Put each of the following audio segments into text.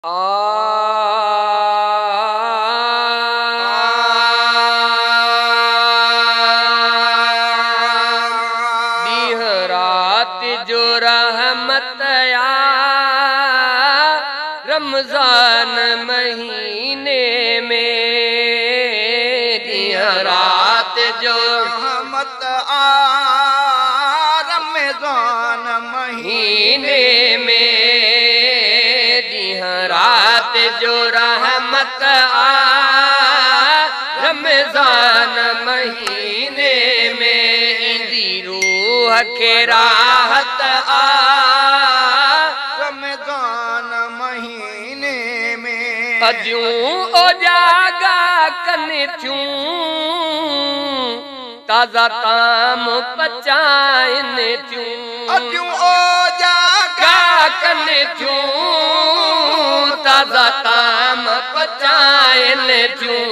दीह रात जो रहमत रमजान महीने में, दीह रात जो रहमत रमजान महीने में, दीह रात जो रहमत रमजान महीने में, इंदी रूह के राहत रमजान महीने में। अजूं ओ जागा कन थियूं ताज़ा ताम पचाइन थियूं, अजूं ओ जागा कन थियूं ताज़ा ताम पचाइन थियूं,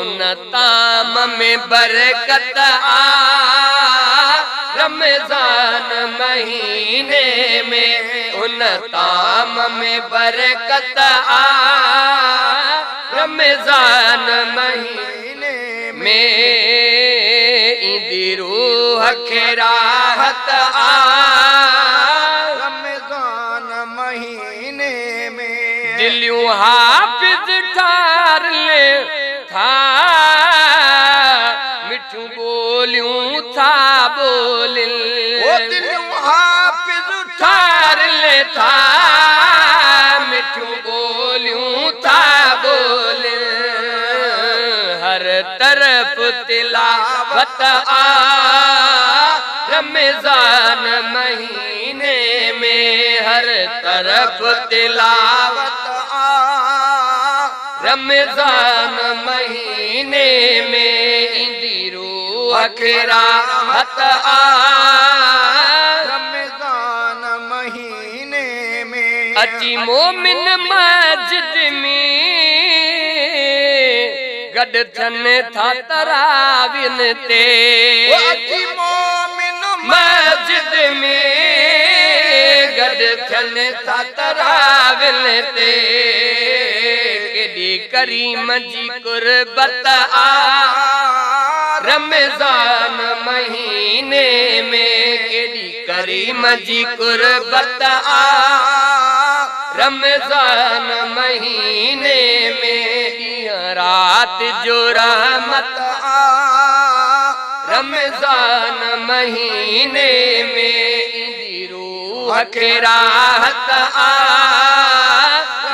उन ताम में बरकत रमजान महीने में, उन ताम में बरकत रमजान महीने में, इंदी रूह के राहत रमजान महीने में। दिलियों हाफिज ठार ले था, मिठू बोलियूं था बोलिल, ओ दिलियों हाफिज ठार ले था, मिठू बोलियूं था बोलिल, हर तरफ तिलावत रमजान महीने में, हर तरफ तिलावत रमजान महीने में, इंदी रूह के राहत रमजान महीने में। अची मोमिन मस्जिद में गड थन था तराविन ते, अची मोमिन मस्जिद में गड थन था तराविन ते, केडी करीम जी कुर्बत रमजान महीने में, केडी करीम जी कुर्बत रमजान महीने में, रात जो रहमत रमजान महीने में, इंदी रूह के राहत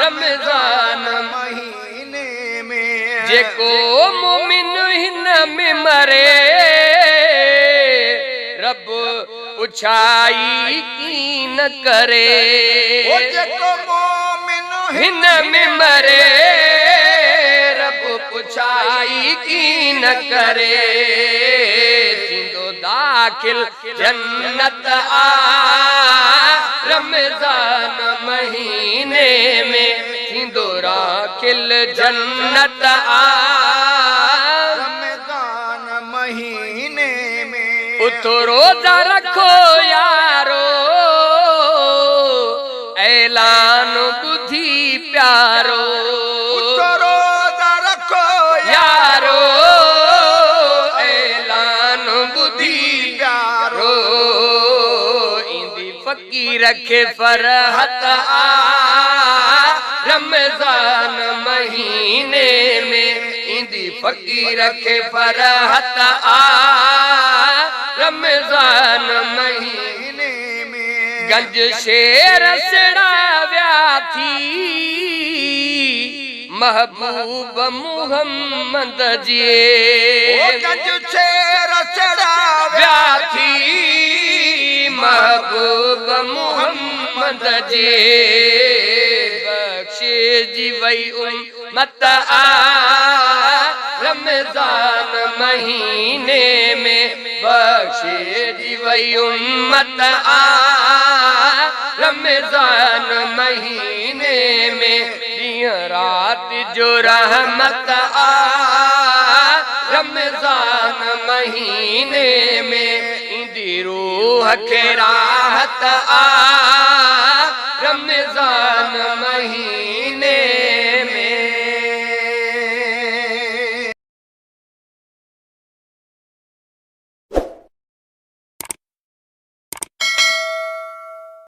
रमजान महीने में। जेको मोमिन हिन में मरे, रब पुछाई की न करे, ओ जेको मोमिन हिन में मरे, रब पुछाई की न करे, थींदो दाखिल जन्नत रमजान महीने में, थींदो दाखिल जन्नत रमजान महीने में। उतो रोजा रखो यारो, ऐलान बुद्धि प्यारो, उतो रोजा रखो यारो, ऐलान बुद्धि प्यारो, इंदी फकीर के फरहत रमजान महीने में, इंदी फकीर के फरहत रमजान महीने में। गंज शेर सड़ाव्या थी महबूब मुहम्मद जी, गंज शेर सड़ाव्या थी महबूब मुहम्मद जी, बख्शे जी वही उम्मत रमजान महीने में, बख्शे जी वही उम्मत रमजान महीने में, दिया रात जो रहमत रमजान महीने में, इंदी रूह के राहत रमजान